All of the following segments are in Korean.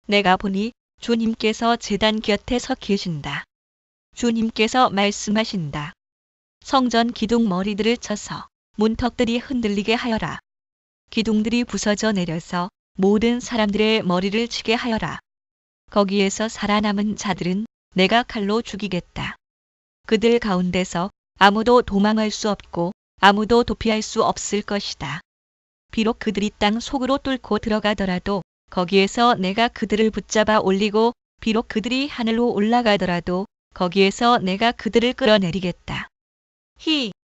내가 보니 주님께서 제단 곁에 서 계신다. 주님께서 말씀하신다. 성전 기둥 머리들을 쳐서 문턱들이 흔들리게 하여라. 기둥들이 부서져 내려서 모든 사람들의 머리를 치게 하여라. 거기에서 살아남은 자들은 내가 칼로 죽이겠다. 그들 가운데서 아무도 도망할 수 없고 아무도 도피할 수 없을 것이다. 비록 그들이 땅 속으로 뚫고 들어가더라도 거기에서 내가 그들을 붙잡아 올리고 비록 그들이 하늘로 올라가더라도 거기에서 내가 그들을 끌어내리겠다.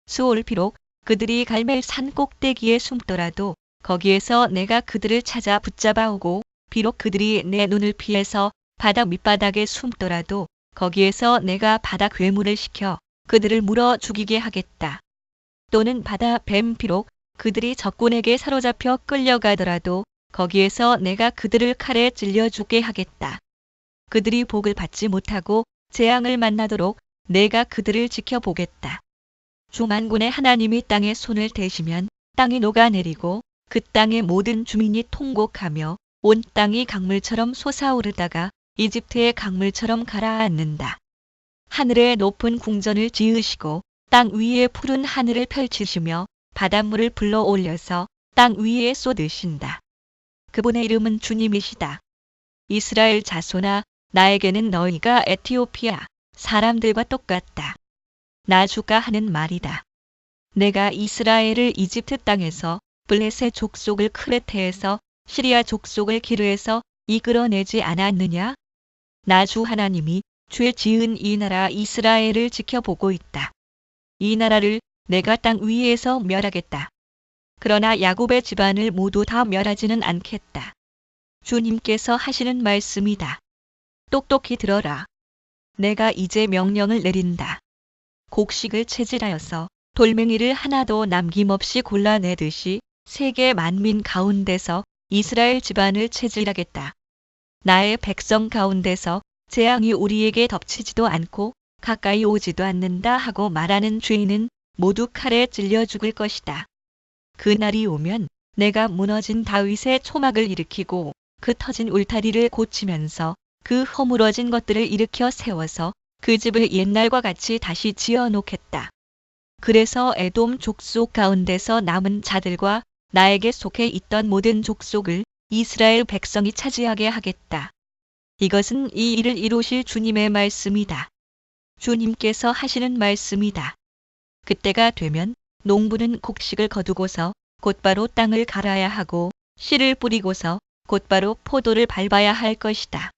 수올 비록 그들이 갈멜산 꼭대기에 숨더라도 거기에서 내가 그들을 찾아 붙잡아 오고 비록 그들이 내 눈을 피해서 바다 밑바닥에 숨더라도 거기에서 내가 바다 괴물을 시켜 그들을 물어 죽이게 하겠다. 또는 바다 뱀 비록 그들이 적군에게 사로잡혀 끌려가더라도 거기에서 내가 그들을 칼에 찔려 죽게 하겠다. 그들이 복을 받지 못하고 재앙을 만나도록 내가 그들을 지켜보겠다. 주 만군의 하나님이 땅에 손을 대시면 땅이 녹아내리고 그 땅의 모든 주민이 통곡하며 온 땅이 강물처럼 솟아오르다가 이집트의 강물처럼 가라앉는다. 하늘에 높은 궁전을 지으시고 땅 위에 푸른 하늘을 펼치시며 바닷물을 불러올려서 땅 위에 쏟으신다. 그분의 이름은 주님이시다. 이스라엘 자손아, 나에게는 너희가 에티오피아 사람들과 똑같다. 나 주가 하는 말이다. 내가 이스라엘을 이집트 땅에서 블레셋 족속을 크레테에서 시리아 족속을 기르에서 이끌어내지 않았느냐? 나 주 하나님이 죄 지은 이 나라 이스라엘을 지켜보고 있다. 이 나라를 내가 땅 위에서 멸하겠다. 그러나 야곱의 집안을 모두 다 멸하지는 않겠다. 주님께서 하시는 말씀이다. 똑똑히 들어라. 내가 이제 명령을 내린다. 곡식을 채질하여서 돌멩이를 하나도 남김없이 골라내듯이 세계 만민 가운데서 이스라엘 집안을 채질하겠다. 나의 백성 가운데서 재앙이 우리에게 덮치지도 않고 가까이 오지도 않는다 하고 말하는 죄인은 모두 칼에 찔려 죽을 것이다. 그날이 오면 내가 무너진 다윗의 초막을 일으키고 그 터진 울타리를 고치면서 그 허물어진 것들을 일으켜 세워서 그 집을 옛날과 같이 다시 지어 놓겠다. 그래서 에돔 족속 가운데서 남은 자들과 나에게 속해 있던 모든 족속을 이스라엘 백성이 차지하게 하겠다. 이것은 이 일을 이루실 주님의 말씀이다. 주님께서 하시는 말씀이다. 그때가 되면 농부는 곡식을 거두고서 곧바로 땅을 갈아야 하고 씨를 뿌리고서 곧바로 포도를 밟아야 할 것이다.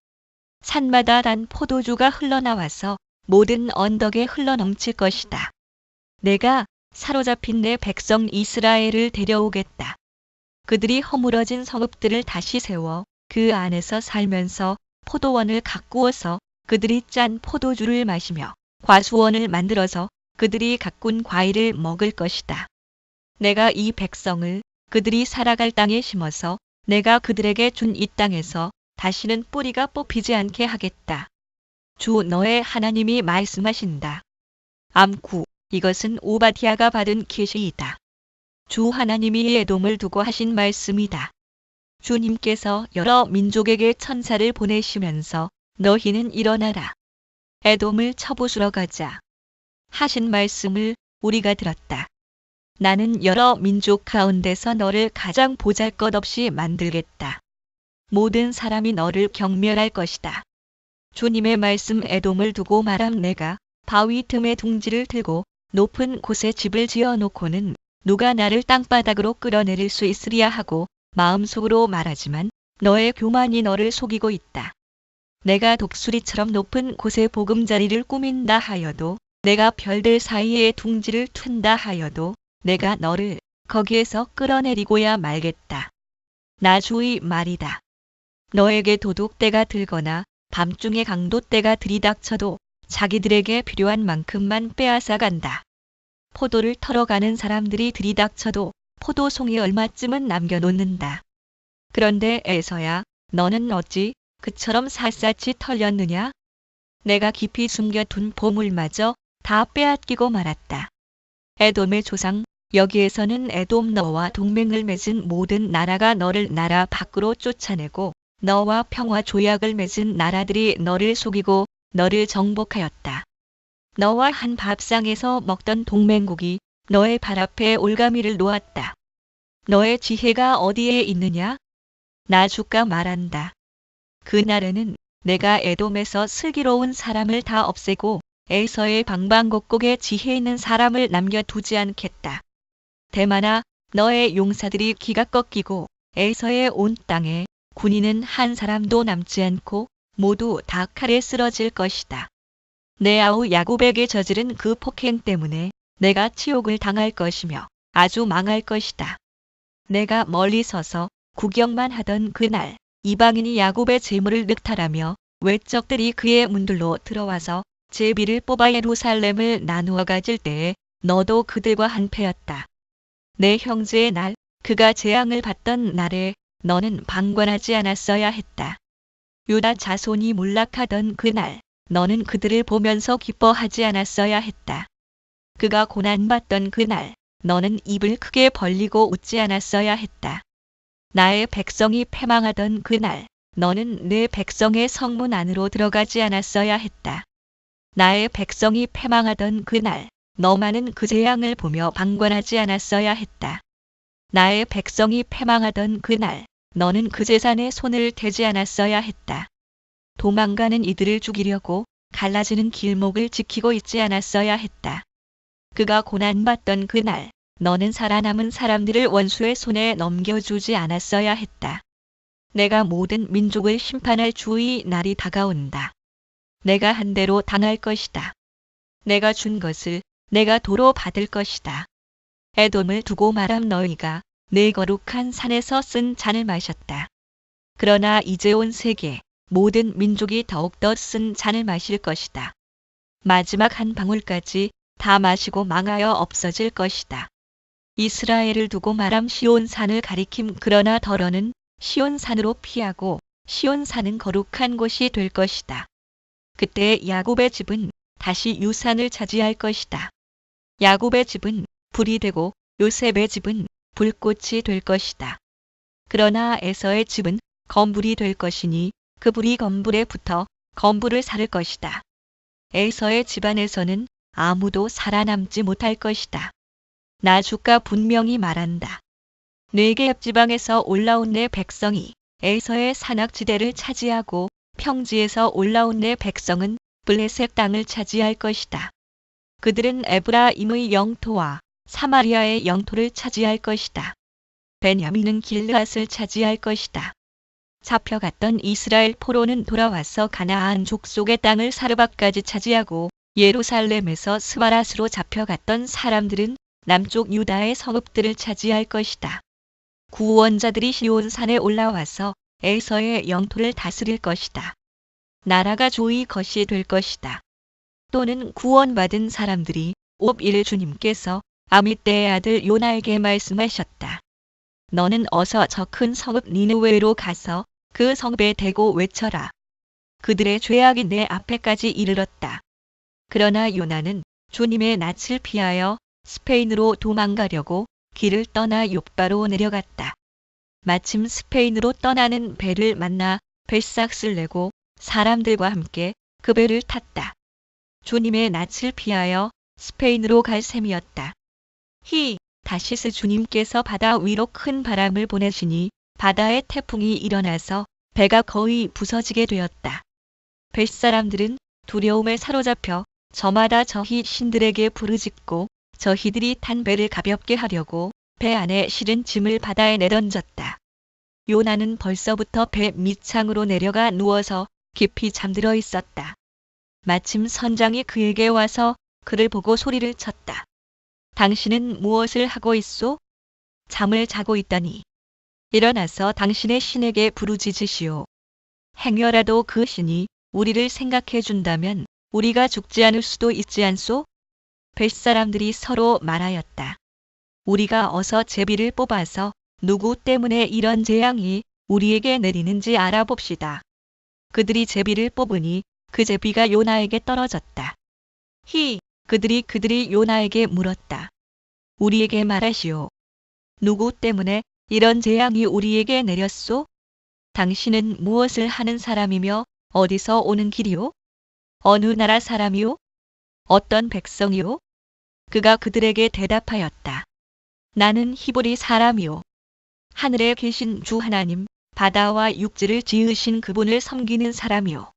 산마다 단 포도주가 흘러나와서 모든 언덕에 흘러넘칠 것이다. 내가 사로잡힌 내 백성 이스라엘을 데려오겠다. 그들이 허물어진 성읍들을 다시 세워 그 안에서 살면서 포도원을 가꾸어서 그들이 짠 포도주를 마시며 과수원을 만들어서 그들이 가꾼 과일을 먹을 것이다. 내가 이 백성을 그들이 살아갈 땅에 심어서 내가 그들에게 준 이 땅에서 다시는 뿌리가 뽑히지 않게 하겠다. 주 너의 하나님이 말씀하신다. 암구, 이것은 오바댜가 받은 계시이다. 주 하나님이 에돔을 두고 하신 말씀이다. 주님께서 여러 민족에게 천사를 보내시면서 너희는 일어나라. 에돔을 쳐부수러 가자. 하신 말씀을 우리가 들었다. 나는 여러 민족 가운데서 너를 가장 보잘것없이 만들겠다. 모든 사람이 너를 경멸할 것이다. 주님의 말씀 에돔을 두고 말함 내가 바위 틈에 둥지를 들고 높은 곳에 집을 지어 놓고는 누가 나를 땅바닥으로 끌어내릴 수 있으리야 하고 마음속으로 말하지만 너의 교만이 너를 속이고 있다. 내가 독수리처럼 높은 곳에 보금자리를 꾸민다 하여도 내가 별들 사이에 둥지를 튼다 하여도 내가 너를 거기에서 끌어내리고야 말겠다. 나 주의 말이다. 너에게 도둑떼가 들거나 밤중에 강도떼가 들이닥쳐도 자기들에게 필요한 만큼만 빼앗아 간다. 포도를 털어가는 사람들이 들이닥쳐도 포도송이 얼마쯤은 남겨놓는다. 그런데 에서야 너는 어찌 그처럼 샅샅이 털렸느냐? 내가 깊이 숨겨둔 보물마저 다 빼앗기고 말았다. 에돔의 조상, 여기에서는 에돔 너와 동맹을 맺은 모든 나라가 너를 나라 밖으로 쫓아내고 너와 평화 조약을 맺은 나라들이 너를 속이고 너를 정복하였다. 너와 한 밥상에서 먹던 동맹국이 너의 발 앞에 올가미를 놓았다. 너의 지혜가 어디에 있느냐? 나 주가 말한다. 그날에는 내가 에돔에서 슬기로운 사람을 다 없애고 에서의 방방곡곡에 지혜 있는 사람을 남겨두지 않겠다. 대만아, 너의 용사들이 기가 꺾이고 에서의 온 땅에 군인은 한 사람도 남지 않고 모두 다 칼에 쓰러질 것이다. 내 아우 야곱에게 저지른 그 폭행 때문에 내가 치욕을 당할 것이며 아주 망할 것이다. 내가 멀리 서서 구경만 하던 그날 이방인이 야곱의 재물을 늑탈하며 외적들이 그의 문들로 들어와서 제비를 뽑아 예루살렘을 나누어 가질 때에 너도 그들과 한패였다. 내 형제의 날, 그가 재앙을 받던 날에 너는 방관하지 않았어야 했다. 유다 자손이 몰락하던 그날, 너는 그들을 보면서 기뻐하지 않았어야 했다. 그가 고난받던 그날, 너는 입을 크게 벌리고 웃지 않았어야 했다. 나의 백성이 패망하던 그날, 너는 내 백성의 성문 안으로 들어가지 않았어야 했다. 나의 백성이 패망하던 그날, 너만은 그 재앙을 보며 방관하지 않았어야 했다. 나의 백성이 패망하던 그날, 너는 그 재산에 손을 대지 않았어야 했다. 도망가는 이들을 죽이려고 갈라지는 길목을 지키고 있지 않았어야 했다. 그가 고난받던 그날, 너는 살아남은 사람들을 원수의 손에 넘겨주지 않았어야 했다. 내가 모든 민족을 심판할 주의 날이 다가온다. 내가 한 대로 당할 것이다. 내가 준 것을 내가 도로 받을 것이다. 에돔을 두고 말함 너희가 내 거룩한 산에서 쓴 잔을 마셨다. 그러나 이제 온 세계 모든 민족이 더욱더 쓴 잔을 마실 것이다. 마지막 한 방울까지 다 마시고 망하여 없어질 것이다. 이스라엘을 두고 말함 시온산을 가리킴 그러나 더러는 시온산으로 피하고 시온산은 거룩한 곳이 될 것이다. 그때 야곱의 집은 다시 유산을 차지할 것이다. 야곱의 집은 불이 되고 요셉의 집은 불꽃이 될 것이다. 그러나 에서의 집은 검불이 될 것이니 그 불이 검불에 붙어 검불을 사를 것이다. 에서의 집안에서는 아무도 살아남지 못할 것이다. 나 주가 분명히 말한다. 네겝 지방에서 올라온 내 백성이 에서의 산악지대를 차지하고 평지에서 올라온 내 백성은 블레셋 땅을 차지할 것이다. 그들은 에브라임의 영토와 사마리아의 영토를 차지할 것이다. 베냐민은 길르앗을 차지할 것이다. 잡혀갔던 이스라엘 포로는 돌아와서 가나안 족속의 땅을 사르밧까지 차지하고 예루살렘에서 스바랏으로 잡혀갔던 사람들은 남쪽 유다의 성읍들을 차지할 것이다. 구원자들이 시온산에 올라와서 에서의 영토를 다스릴 것이다. 나라가 조이 것이 될 것이다. 또는 구원받은 사람들이 옵1 주님께서 아미떼의 아들 요나에게 말씀하셨다. 너는 어서 저 큰 성읍 니느웨로 가서 그 성읍에 대고 외쳐라. 그들의 죄악이 내 앞에까지 이르렀다. 그러나 요나는 주님의 낯을 피하여 스페인으로 도망가려고 길을 떠나 욥바로 내려갔다. 마침 스페인으로 떠나는 배를 만나 뱃삭을 내고 사람들과 함께 그 배를 탔다. 주님의 낯을 피하여 스페인으로 갈 셈이었다. 다시스 주님께서 바다 위로 큰 바람을 보내시니 바다에 태풍이 일어나서 배가 거의 부서지게 되었다. 뱃사람들은 두려움에 사로잡혀 저마다 저희 신들에게 부르짖고 저희들이 탄 배를 가볍게 하려고 배 안에 실은 짐을 바다에 내던졌다. 요나는 벌써부터 배 밑창으로 내려가 누워서 깊이 잠들어 있었다. 마침 선장이 그에게 와서 그를 보고 소리를 쳤다. 당신은 무엇을 하고 있소? 잠을 자고 있다니. 일어나서 당신의 신에게 부르짖으시오. 행여라도 그 신이 우리를 생각해 준다면 우리가 죽지 않을 수도 있지 않소? 뱃사람들이 서로 말하였다. 우리가 어서 제비를 뽑아서 누구 때문에 이런 재앙이 우리에게 내리는지 알아봅시다. 그들이 제비를 뽑으니 그 제비가 요나에게 떨어졌다. 그들이 요나에게 물었다. 우리에게 말하시오. 누구 때문에 이런 재앙이 우리에게 내렸소? 당신은 무엇을 하는 사람이며 어디서 오는 길이요? 어느 나라 사람이요? 어떤 백성이요? 그가 그들에게 대답하였다. 나는 히브리 사람이요. 하늘에 계신 주 하나님, 바다와 육지를 지으신 그분을 섬기는 사람이요.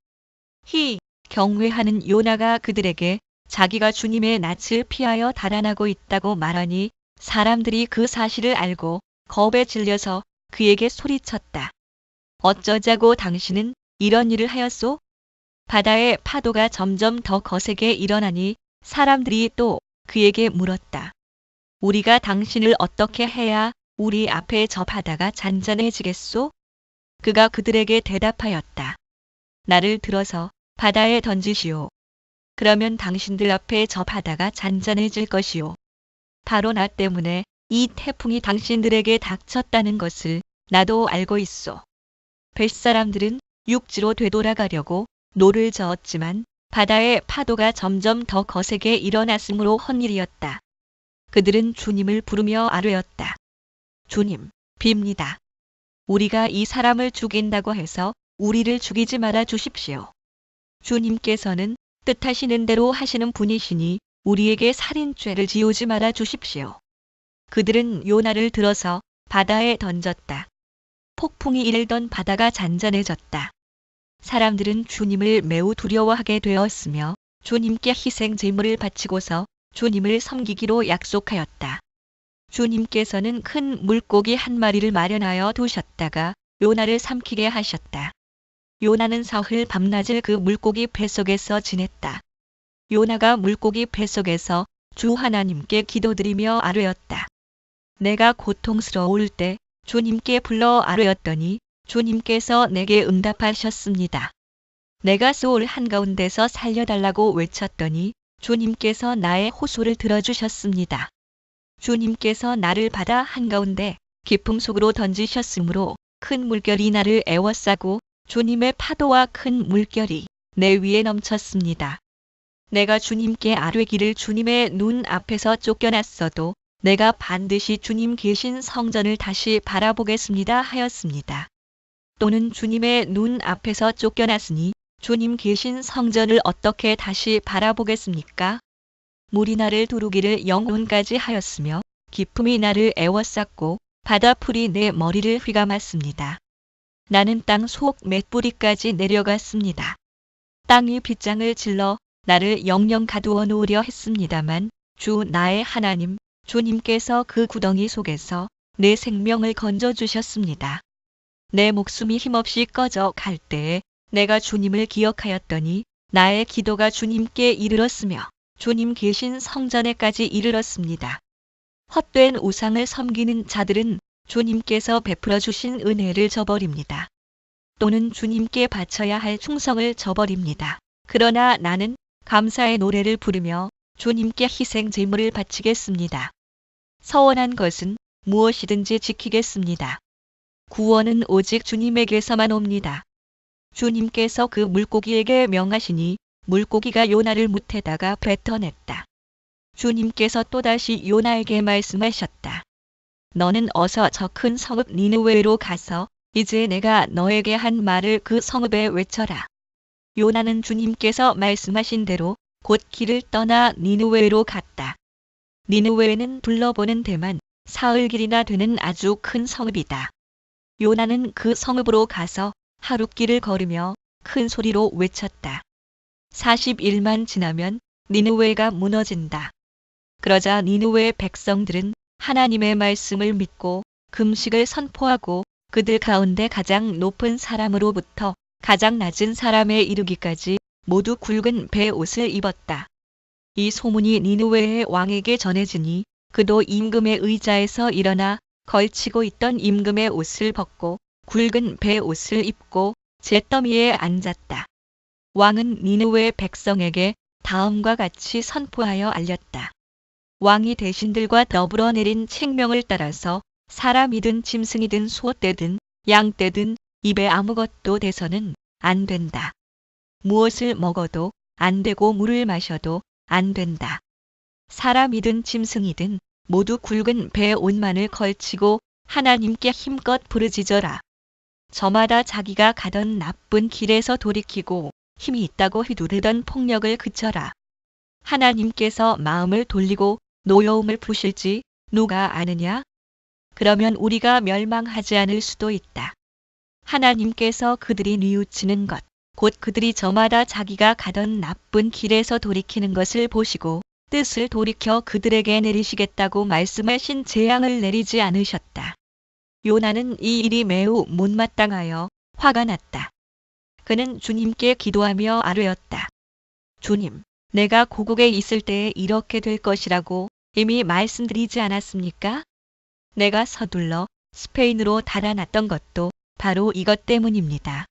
경외하는 요나가 그들에게 자기가 주님의 낯을 피하여 달아나고 있다고 말하니 사람들이 그 사실을 알고 겁에 질려서 그에게 소리쳤다. 어쩌자고 당신은 이런 일을 하였소? 바다의 파도가 점점 더 거세게 일어나니 사람들이 또 그에게 물었다. 우리가 당신을 어떻게 해야 우리 앞에 저 바다가 잔잔해지겠소? 그가 그들에게 대답하였다. 나를 들어서 바다에 던지시오. 그러면 당신들 앞에 저 바다가 잔잔해질 것이오. 바로 나 때문에 이 태풍이 당신들에게 닥쳤다는 것을 나도 알고 있소. 뱃사람들은 육지로 되돌아가려고 노를 저었지만 바다의 파도가 점점 더 거세게 일어났으므로 헛일이었다. 그들은 주님을 부르며 아뢰었다. 주님, 빕니다. 우리가 이 사람을 죽인다고 해서 우리를 죽이지 말아 주십시오. 주님께서는 뜻하시는 대로 하시는 분이시니 우리에게 살인죄를 지우지 말아 주십시오. 그들은 요나를 들어서 바다에 던졌다. 폭풍이 일던 바다가 잔잔해졌다. 사람들은 주님을 매우 두려워하게 되었으며 주님께 희생 제물을 바치고서 주님을 섬기기로 약속하였다. 주님께서는 큰 물고기 한 마리를 마련하여 두셨다가 요나를 삼키게 하셨다. 요나는 사흘 밤낮을 그 물고기 뱃속에서 지냈다. 요나가 물고기 뱃속에서 주 하나님께 기도드리며 아뢰었다. 내가 고통스러울 때 주님께 불러 아뢰었더니 주님께서 내게 응답하셨습니다. 내가 소울 한가운데서 살려달라고 외쳤더니 주님께서 나의 호소를 들어주셨습니다. 주님께서 나를 바다 한가운데 깊음 속으로 던지셨으므로 큰 물결이 나를 에워싸고 주님의 파도와 큰 물결이 내 위에 넘쳤습니다. 내가 주님께 아뢰기를 주님의 눈 앞에서 쫓겨났어도 내가 반드시 주님 계신 성전을 다시 바라보겠습니다 하였습니다. 또는 주님의 눈 앞에서 쫓겨났으니 주님 계신 성전을 어떻게 다시 바라보겠습니까? 물이 나를 두르기를 영혼까지 하였으며 기품이 나를 에워쌌고 바다풀이 내 머리를 휘감았습니다. 나는 땅 속 맷뿌리까지 내려갔습니다. 땅이 빗장을 질러 나를 영영 가두어 놓으려 했습니다만 주 나의 하나님 주님께서 그 구덩이 속에서 내 생명을 건져주셨습니다. 내 목숨이 힘없이 꺼져 갈 때에 내가 주님을 기억하였더니 나의 기도가 주님께 이르렀으며 주님 계신 성전에까지 이르렀습니다. 헛된 우상을 섬기는 자들은 주님께서 베풀어 주신 은혜를 저버립니다. 또는 주님께 바쳐야 할 충성을 저버립니다. 그러나 나는 감사의 노래를 부르며 주님께 희생 제물을 바치겠습니다. 서원한 것은 무엇이든지 지키겠습니다. 구원은 오직 주님에게서만 옵니다. 주님께서 그 물고기에게 명하시니 물고기가 요나를 뭇에다가 뱉어냈다. 주님께서 또다시 요나에게 말씀하셨다. 너는 어서 저 큰 성읍 니느웨로 가서 이제 내가 너에게 한 말을 그 성읍에 외쳐라. 요나는 주님께서 말씀하신 대로 곧 길을 떠나 니느웨로 갔다. 니느웨는 둘러보는 데만 사흘 길이나 되는 아주 큰 성읍이다. 요나는 그 성읍으로 가서 하룻길을 걸으며 큰 소리로 외쳤다. 40일만 지나면 니느웨가 무너진다. 그러자 니느웨 백성들은 하나님의 말씀을 믿고 금식을 선포하고 그들 가운데 가장 높은 사람으로부터 가장 낮은 사람에 이르기까지 모두 굵은 베옷을 입었다. 이 소문이 니느웨의 왕에게 전해지니 그도 임금의 의자에서 일어나 걸치고 있던 임금의 옷을 벗고 굵은 베옷을 입고 잿더미에 앉았다. 왕은 니느웨 백성에게 다음과 같이 선포하여 알렸다. 왕이 대신들과 더불어 내린 책명을 따라서 사람이든 짐승이든 소떼든 양떼든 입에 아무것도 대서는 안 된다. 무엇을 먹어도 안 되고 물을 마셔도 안 된다. 사람이든 짐승이든 모두 굵은 베옷만을 걸치고 하나님께 힘껏 부르짖어라. 저마다 자기가 가던 나쁜 길에서 돌이키고 힘이 있다고 휘두르던 폭력을 그쳐라. 하나님께서 마음을 돌리고 노여움을 푸실지 누가 아느냐? 그러면 우리가 멸망하지 않을 수도 있다. 하나님께서 그들이 뉘우치는 것, 곧 그들이 저마다 자기가 가던 나쁜 길에서 돌이키는 것을 보시고 뜻을 돌이켜 그들에게 내리시겠다고 말씀하신 재앙을 내리지 않으셨다. 요나는 이 일이 매우 못마땅하여 화가 났다. 그는 주님께 기도하며 아뢰었다. 주님, 내가 고국에 있을 때에 이렇게 될 것이라고 이미 말씀드리지 않았습니까? 내가 서둘러 스페인으로 달아났던 것도 바로 이것 때문입니다.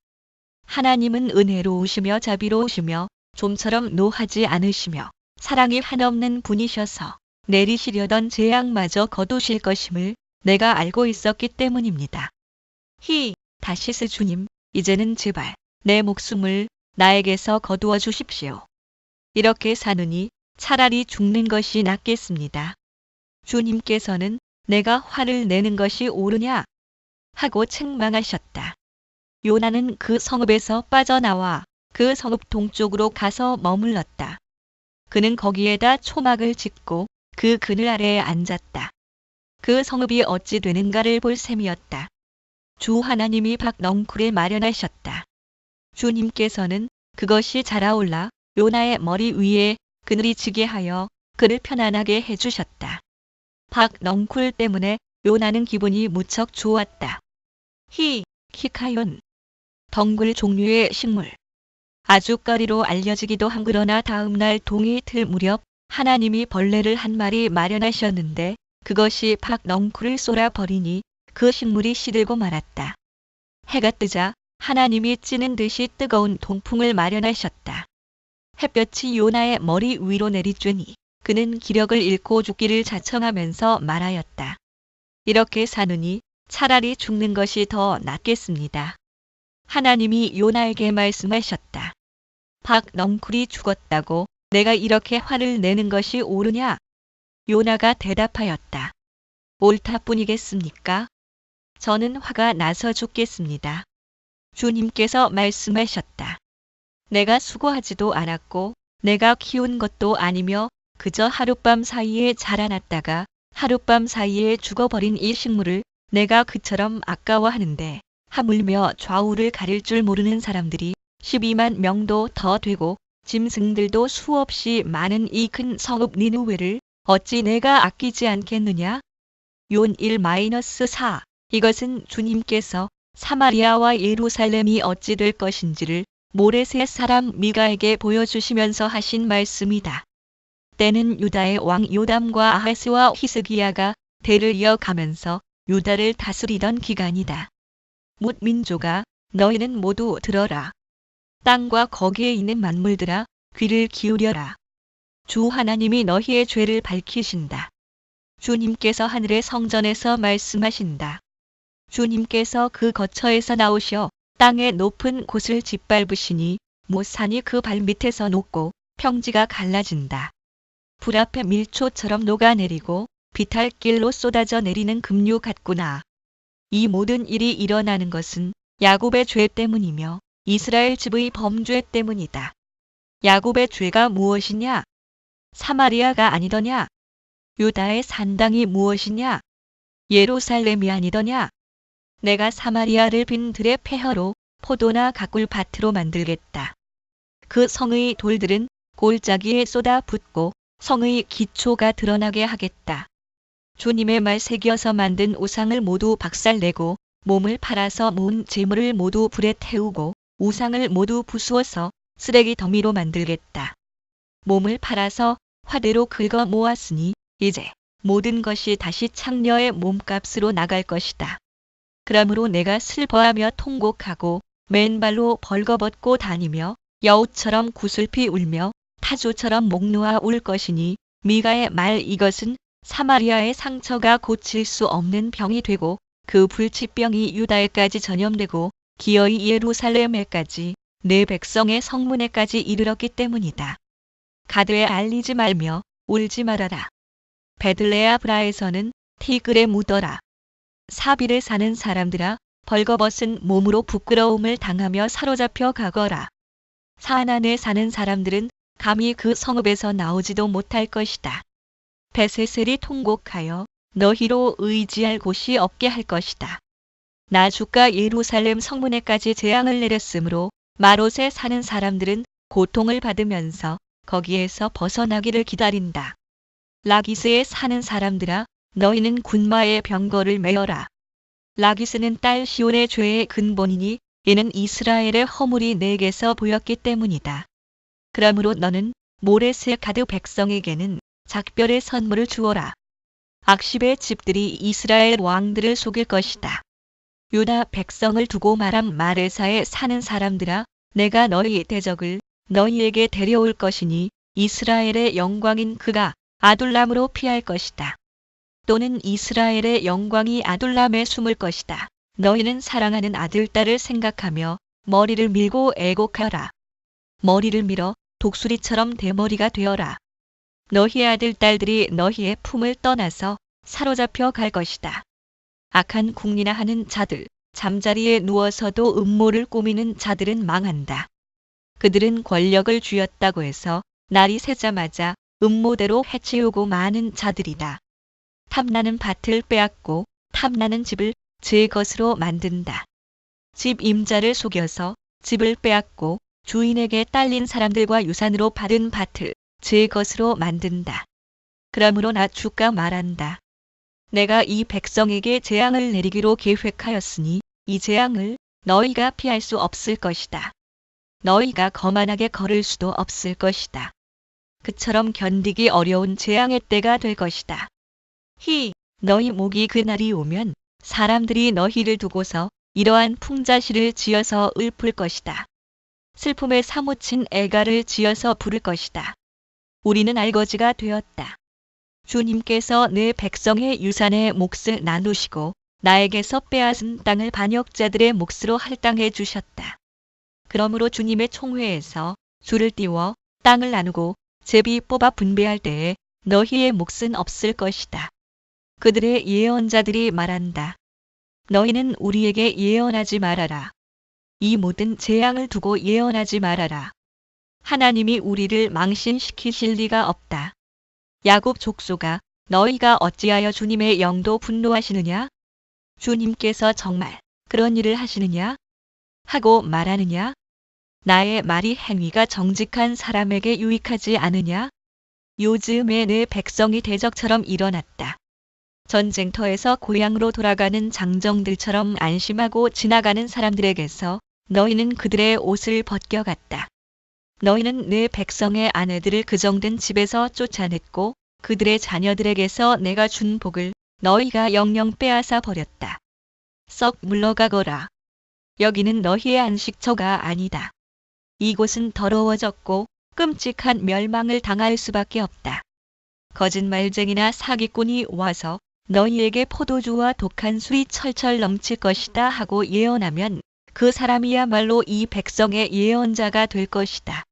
하나님은 은혜로우시며 자비로우시며 좀처럼 노하지 않으시며 사랑이 한없는 분이셔서 내리시려던 재앙마저 거두실 것임을 내가 알고 있었기 때문입니다. 다시스 주님, 이제는 제발 내 목숨을 나에게서 거두어 주십시오. 이렇게 사느니 차라리 죽는 것이 낫겠습니다. 주님께서는 내가 화를 내는 것이 옳으냐? 하고 책망하셨다. 요나는 그 성읍에서 빠져나와 그 성읍 동쪽으로 가서 머물렀다. 그는 거기에다 초막을 짓고 그 그늘 아래에 앉았다. 그 성읍이 어찌 되는가를 볼 셈이었다. 주 하나님이 박넝쿨을 마련하셨다. 주님께서는 그것이 자라올라 요나의 머리 위에 그늘이 지게 하여 그를 편안하게 해주셨다. 박넝쿨 때문에 요나는 기분이 무척 좋았다. 키카yon. 덩굴 종류의 식물. 아주거리로 알려지기도 한 그러나 다음날 동이 틀 무렵 하나님이 벌레를 한 마리 마련하셨는데 그것이 박넝쿨을 쏘아버리니 그 식물이 시들고 말았다. 해가 뜨자 하나님이 찌는 듯이 뜨거운 동풍을 마련하셨다. 햇볕이 요나의 머리 위로 내리쬐니 그는 기력을 잃고 죽기를 자청하면서 말하였다. 이렇게 사느니 차라리 죽는 것이 더 낫겠습니다. 하나님이 요나에게 말씀하셨다. 박넝쿨이 죽었다고 내가 이렇게 화를 내는 것이 옳으냐? 요나가 대답하였다. 옳다뿐이겠습니까? 저는 화가 나서 죽겠습니다. 주님께서 말씀하셨다. 내가 수고하지도 않았고 내가 키운 것도 아니며 그저 하룻밤 사이에 자라났다가 하룻밤 사이에 죽어버린 이 식물을 내가 그처럼 아까워하는데 하물며 좌우를 가릴 줄 모르는 사람들이 12만 명도 더 되고 짐승들도 수없이 많은 이 큰 성읍 니느웨를 어찌 내가 아끼지 않겠느냐? 용 1-4 이것은 주님께서 사마리아와 예루살렘이 어찌 될 것인지를 모레셋 사람 미가에게 보여주시면서 하신 말씀이다. 때는 유다의 왕 요담과 아하스와 히스기야가 대를 이어가면서 유다를 다스리던 기간이다. 뭇 민족아, 너희는 모두 들어라. 땅과 거기에 있는 만물들아, 귀를 기울여라. 주 하나님이 너희의 죄를 밝히신다. 주님께서 하늘의 성전에서 말씀하신다. 주님께서 그 거처에서 나오셔 땅의 높은 곳을 짓밟으시니 모산이 그 발밑에서 녹고 평지가 갈라진다. 불 앞에 밀초처럼 녹아내리고 비탈길로 쏟아져 내리는 급류 같구나. 이 모든 일이 일어나는 것은 야곱의 죄 때문이며 이스라엘 집의 범죄 때문이다. 야곱의 죄가 무엇이냐? 사마리아가 아니더냐? 유다의 산당이 무엇이냐? 예루살렘이 아니더냐? 내가 사마리아를 빈 들의 폐허로 포도나 가꿀 밭으로 만들겠다. 그 성의 돌들은 골짜기에 쏟아붓고 성의 기초가 드러나게 하겠다. 주님의 말 새겨서 만든 우상을 모두 박살내고 몸을 팔아서 모은 재물을 모두 불에 태우고 우상을 모두 부수어서 쓰레기 더미로 만들겠다. 몸을 팔아서 화대로 긁어 모았으니 이제 모든 것이 다시 창녀의 몸값으로 나갈 것이다. 그러므로 내가 슬퍼하며 통곡하고 맨발로 벌거벗고 다니며 여우처럼 구슬피 울며 타조처럼 목 놓아 울 것이니 미가의 말 이것은 사마리아의 상처가 고칠 수 없는 병이 되고 그 불치병이 유다에까지 전염되고 기어이 예루살렘에까지 내 백성의 성문에까지 이르렀기 때문이다. 가드에 알리지 말며 울지 말아라. 베들레아브라에서는 티글에 묻어라. 사빌에 사는 사람들아 벌거벗은 몸으로 부끄러움을 당하며 사로잡혀 가거라. 산 안에 사는 사람들은 감히 그 성읍에서 나오지도 못할 것이다. 베세셀이 통곡하여 너희로 의지할 곳이 없게 할 것이다. 나 주가 예루살렘 성문에까지 재앙을 내렸으므로 마롯에 사는 사람들은 고통을 받으면서 거기에서 벗어나기를 기다린다. 라기스에 사는 사람들아, 너희는 군마의 병거를 메어라. 라기스는 딸 시온의 죄의 근본이니 이는 이스라엘의 허물이 내게서 보였기 때문이다. 그러므로 너는 모레스 가드 백성에게는 작별의 선물을 주어라. 악십의 집들이 이스라엘 왕들을 속일 것이다. 유다 백성을 두고 말한 마레사에 사는 사람들아, 내가 너희 대적을 너희에게 데려올 것이니 이스라엘의 영광인 그가 아둘람으로 피할 것이다. 또는 이스라엘의 영광이 아둘람에 숨을 것이다. 너희는 사랑하는 아들, 딸을 생각하며 머리를 밀고 애곡하라. 머리를 밀어 독수리처럼 대머리가 되어라. 너희의 아들, 딸들이 너희의 품을 떠나서 사로잡혀 갈 것이다. 악한 궁리나 하는 자들, 잠자리에 누워서도 음모를 꾸미는 자들은 망한다. 그들은 권력을 쥐었다고 해서 날이 새자마자 음모대로 해치우고 마는 자들이다. 탐나는 밭을 빼앗고 탐나는 집을 제 것으로 만든다. 집 임자를 속여서 집을 빼앗고 주인에게 딸린 사람들과 유산으로 받은 밭을 제 것으로 만든다. 그러므로 나 주가 말한다. 내가 이 백성에게 재앙을 내리기로 계획하였으니 이 재앙을 너희가 피할 수 없을 것이다. 너희가 거만하게 걸을 수도 없을 것이다. 그처럼 견디기 어려운 재앙의 때가 될 것이다. 너희 목이 그날이 오면 사람들이 너희를 두고서 이러한 풍자시를 지어서 읊을 것이다. 슬픔에 사무친 애가를 지어서 부를 것이다. 우리는 알거지가 되었다. 주님께서 내 백성의 유산의 몫을 나누시고 나에게서 빼앗은 땅을 반역자들의 몫으로 할당해 주셨다. 그러므로 주님의 총회에서 줄을 띄워 땅을 나누고 제비 뽑아 분배할 때에 너희의 몫은 없을 것이다. 그들의 예언자들이 말한다. 너희는 우리에게 예언하지 말아라. 이 모든 재앙을 두고 예언하지 말아라. 하나님이 우리를 망신시키실 리가 없다. 야곱 족속아, 너희가 어찌하여 주님의 영도 분노하시느냐? 주님께서 정말 그런 일을 하시느냐? 하고 말하느냐? 나의 말이 행위가 정직한 사람에게 유익하지 않으냐? 요즘에 내 백성이 대적처럼 일어났다. 전쟁터에서 고향으로 돌아가는 장정들처럼 안심하고 지나가는 사람들에게서 너희는 그들의 옷을 벗겨갔다. 너희는 내 백성의 아내들을 그정된 집에서 쫓아냈고 그들의 자녀들에게서 내가 준 복을 너희가 영영 빼앗아 버렸다. 썩 물러가거라. 여기는 너희의 안식처가 아니다. 이곳은 더러워졌고 끔찍한 멸망을 당할 수밖에 없다. 거짓말쟁이나 사기꾼이 와서 너희에게 포도주와 독한 술이 철철 넘칠 것이다 하고 예언하면 그 사람이야말로 이 백성의 예언자가 될 것이다.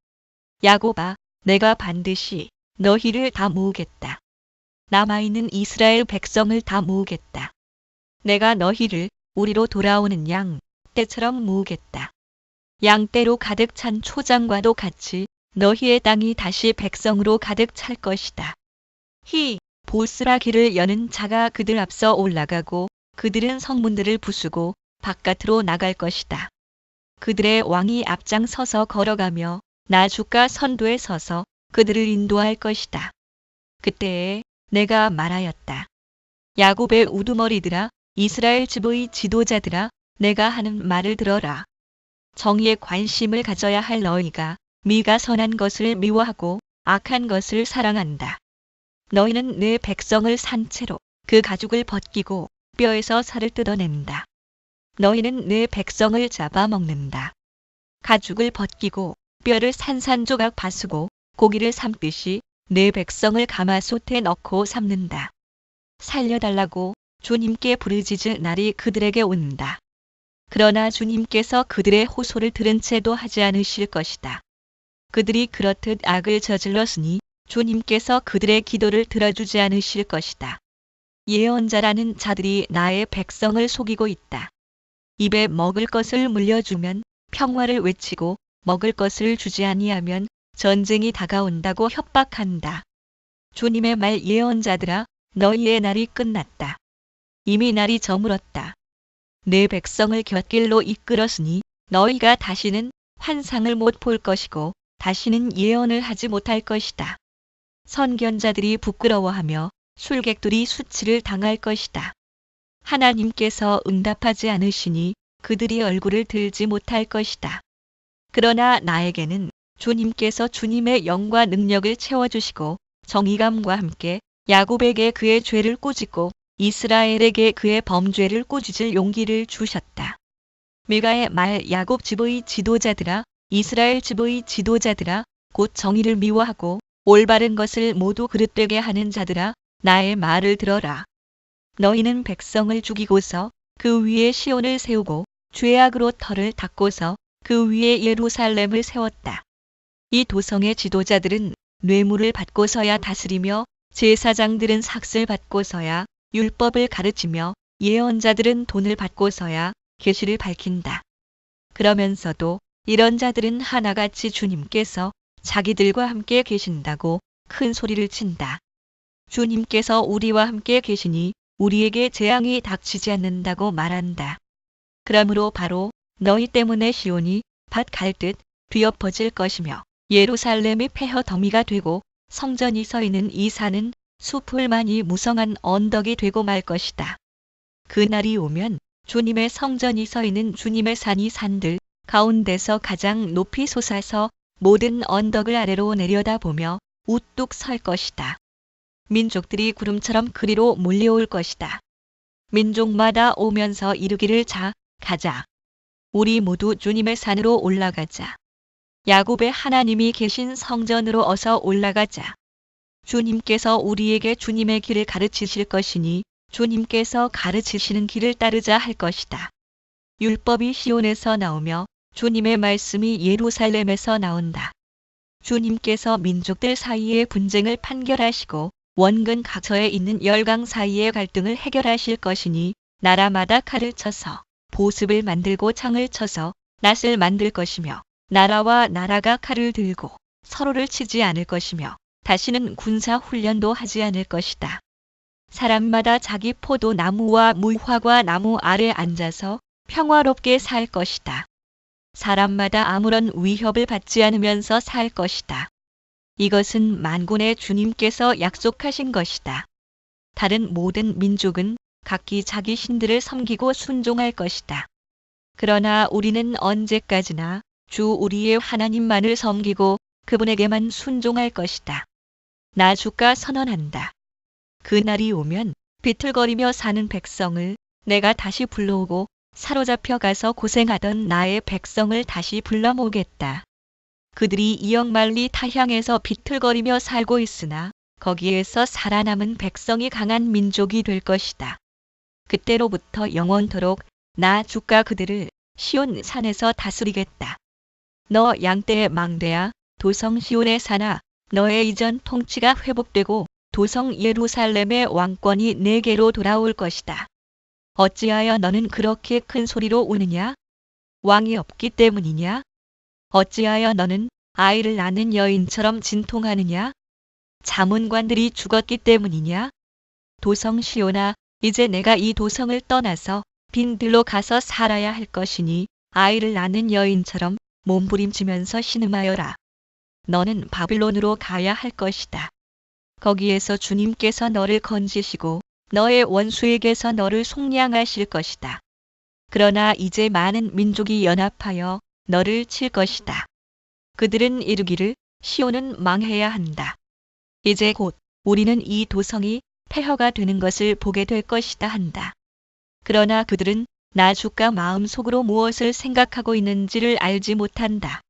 야곱아, 내가 반드시 너희를 다 모으겠다. 남아있는 이스라엘 백성을 다 모으겠다. 내가 너희를 우리로 돌아오는 양 떼처럼 모으겠다. 양떼로 가득 찬 초장과도 같이 너희의 땅이 다시 백성으로 가득 찰 것이다. 보스라 길을 여는 자가 그들 앞서 올라가고 그들은 성문들을 부수고 바깥으로 나갈 것이다. 그들의 왕이 앞장서서 걸어가며 나 주가 선두에 서서 그들을 인도할 것이다. 그때에 내가 말하였다. 야곱의 우두머리들아, 이스라엘 집의 지도자들아, 내가 하는 말을 들어라. 정의에 관심을 가져야 할 너희가 미가 선한 것을 미워하고 악한 것을 사랑한다. 너희는 내 백성을 산 채로 그 가죽을 벗기고 뼈에서 살을 뜯어낸다. 너희는 내 백성을 잡아먹는다. 가죽을 벗기고 뼈를 산산조각 바수고 고기를 삶듯이 내 백성을 가마솥에 넣고 삶는다. 살려달라고 주님께 부르짖을 날이 그들에게 온다. 그러나 주님께서 그들의 호소를 들은 채도 하지 않으실 것이다. 그들이 그렇듯 악을 저질렀으니 주님께서 그들의 기도를 들어주지 않으실 것이다. 예언자라는 자들이 나의 백성을 속이고 있다. 입에 먹을 것을 물려주면 평화를 외치고 먹을 것을 주지 아니하면 전쟁이 다가온다고 협박한다. 주님의 말 예언자들아, 너희의 날이 끝났다. 이미 날이 저물었다. 내 백성을 곁길로 이끌었으니 너희가 다시는 환상을 못 볼 것이고 다시는 예언을 하지 못할 것이다. 선견자들이 부끄러워하며 술객들이 수치를 당할 것이다. 하나님께서 응답하지 않으시니 그들이 얼굴을 들지 못할 것이다. 그러나 나에게는 주님께서 주님의 영과 능력을 채워주시고 정의감과 함께 야곱에게 그의 죄를 꾸짖고 이스라엘에게 그의 범죄를 꾸짖을 용기를 주셨다. 미가의 말 야곱 집의 지도자들아, 이스라엘 집의 지도자들아, 곧 정의를 미워하고 올바른 것을 모두 그릇되게 하는 자들아, 나의 말을 들어라. 너희는 백성을 죽이고서 그 위에 시온을 세우고 죄악으로 터를 닦고서 그 위에 예루살렘을 세웠다. 이 도성의 지도자들은 뇌물을 받고서야 다스리며 제사장들은 삭슬 받고서야 율법을 가르치며 예언자들은 돈을 받고서야 계시를 밝힌다. 그러면서도 이런 자들은 하나같이 주님께서 자기들과 함께 계신다고 큰 소리를 친다. 주님께서 우리와 함께 계시니 우리에게 재앙이 닥치지 않는다고 말한다. 그러므로 바로 너희 때문에 시온이 밭 갈듯 뒤엎어질 것이며 예루살렘이 폐허 더미가 되고 성전이 서 있는 이 산은 숲을만이 무성한 언덕이 되고 말 것이다. 그날이 오면 주님의 성전이 서 있는 주님의 산이 산들 가운데서 가장 높이 솟아서 모든 언덕을 아래로 내려다보며 우뚝 설 것이다. 민족들이 구름처럼 그리로 몰려올 것이다. 민족마다 오면서 이르기를 자, 가자. 우리 모두 주님의 산으로 올라가자. 야곱의 하나님이 계신 성전으로 어서 올라가자. 주님께서 우리에게 주님의 길을 가르치실 것이니 주님께서 가르치시는 길을 따르자 할 것이다. 율법이 시온에서 나오며 주님의 말씀이 예루살렘에서 나온다. 주님께서 민족들 사이의 분쟁을 판결하시고 원근 각처에 있는 열강 사이의 갈등을 해결하실 것이니 나라마다 칼을 쳐서 보습을 만들고 창을 쳐서 낫을 만들 것이며 나라와 나라가 칼을 들고 서로를 치지 않을 것이며 다시는 군사 훈련도 하지 않을 것이다. 사람마다 자기 포도 나무와 무화과 나무 아래 앉아서 평화롭게 살 것이다. 사람마다 아무런 위협을 받지 않으면서 살 것이다. 이것은 만군의 주님께서 약속하신 것이다. 다른 모든 민족은 각기 자기 신들을 섬기고 순종할 것이다. 그러나 우리는 언제까지나 주 우리의 하나님만을 섬기고 그분에게만 순종할 것이다. 나 주가 선언한다. 그날이 오면 비틀거리며 사는 백성을 내가 다시 불러오고 사로잡혀 가서 고생하던 나의 백성을 다시 불러 모으겠다. 그들이 이역만리 타향에서 비틀거리며 살고 있으나 거기에서 살아남은 백성이 강한 민족이 될 것이다. 그때로부터 영원토록 나 주가 그들을 시온 산에서 다스리겠다. 너 양떼의 망대야, 도성 시온의 산아, 너의 이전 통치가 회복되고 도성 예루살렘의 왕권이 내게로 돌아올 것이다. 어찌하여 너는 그렇게 큰 소리로 우느냐? 왕이 없기 때문이냐? 어찌하여 너는 아이를 낳는 여인처럼 진통하느냐? 자문관들이 죽었기 때문이냐? 도성 시온아, 이제 내가 이 도성을 떠나서 빈들로 가서 살아야 할 것이니 아이를 낳는 여인처럼 몸부림치면서 신음하여라. 너는 바빌론으로 가야 할 것이다. 거기에서 주님께서 너를 건지시고 너의 원수에게서 너를 속량하실 것이다. 그러나 이제 많은 민족이 연합하여 너를 칠 것이다. 그들은 이르기를 시온은 망해야 한다. 이제 곧 우리는 이 도성이 폐허가 되는 것을 보게 될 것이다 한다. 그러나 그들은 나 주가 마음속으로 무엇을 생각하고 있는지를 알지 못한다.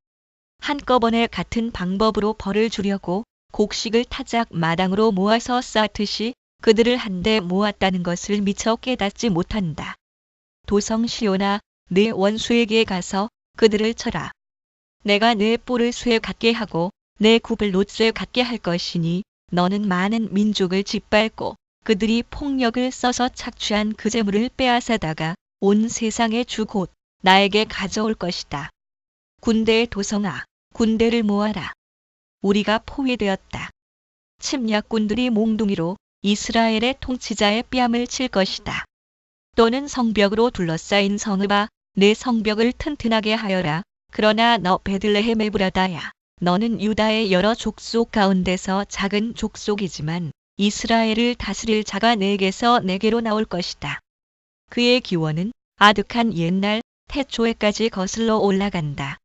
한꺼번에 같은 방법으로 벌을 주려고 곡식을 타작 마당으로 모아서 쌓듯이 그들을 한데 모았다는 것을 미처 깨닫지 못한다. 도성 시온아, 내 원수에게 가서 그들을 쳐라. 내가 내 뿔을 쇠 같게 하고 내 굽을 놋쇠 같게 할 것이니 너는 많은 민족을 짓밟고 그들이 폭력을 써서 착취한 그 재물을 빼앗아다가 온 세상의 주 곧 나에게 가져올 것이다. 군대의 도성아, 군대를 모아라. 우리가 포위되었다. 침략군들이 몽둥이로 이스라엘의 통치자의 뺨을 칠 것이다. 또는 성벽으로 둘러싸인 성읍아, 내 성벽을 튼튼하게 하여라. 그러나 너 베들레헴 에브라다야, 너는 유다의 여러 족속 가운데서 작은 족속이지만 이스라엘을 다스릴 자가 내게서 내게로 나올 것이다. 그의 기원은 아득한 옛날 태초에까지 거슬러 올라간다.